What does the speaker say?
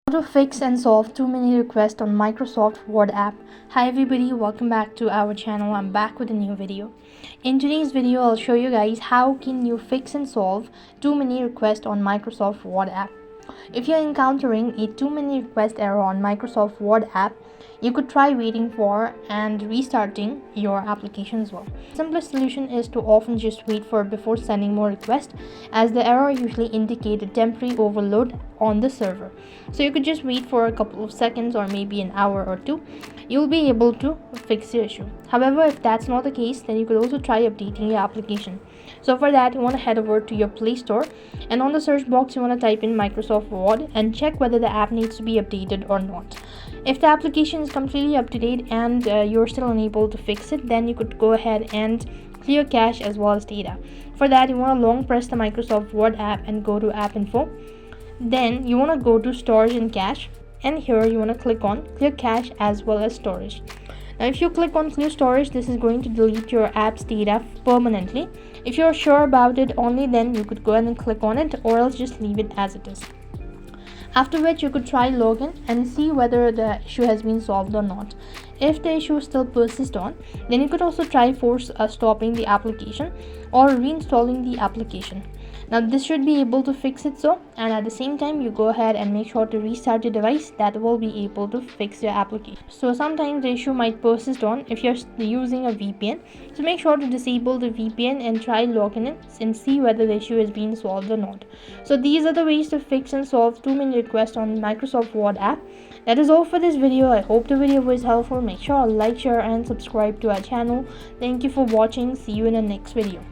How to fix and solve too many requests on Microsoft Word app. Hi everybody, welcome back to our channel. I'm back with a new video. In today's video, I'll show you guys how can you fix and solve too many requests on Microsoft Word app. If you're encountering a too many request error on Microsoft Word app, you could try waiting for and restarting your application as well. The simplest solution is to often just wait for before sending more requests, as the error usually indicates a temporary overload on the server. So you could just wait for a couple of seconds or maybe an hour or two. You'll be able to fix the issue. However, if that's not the case, then you could also try updating your application. So for that, you want to head over to your Play Store, and on the search box you want to type in Microsoft Word and check whether the app needs to be updated or not. If the application is completely up to date and you're still unable to fix it, then you could go ahead and clear cache as well as data. For that, you want to long press the Microsoft Word app and go to App Info. Then you want to go to Storage and Cache, and here you want to click on Clear Cache as well as Storage. Now if you click on Clear Storage, this is going to delete your app's data permanently. If you're sure about it, only then you could go ahead and click on it, or else just leave it as it is. After which you could try login and see whether the issue has been solved or not. If the issue still persists on, then you could also try force stopping the application or reinstalling the application. Now this should be able to fix it, and at the same time you go ahead and make sure to restart your device. That will be able to fix your application. So sometimes the issue might persist on if you're using a VPN, so make sure to disable the VPN and try logging in and see whether the issue has been solved or not. So these are the ways to fix and solve too many requests on Microsoft Word app. That is all for this video. I hope the video was helpful. Make sure to like, share and subscribe to our channel. Thank you for watching. See you in the next video.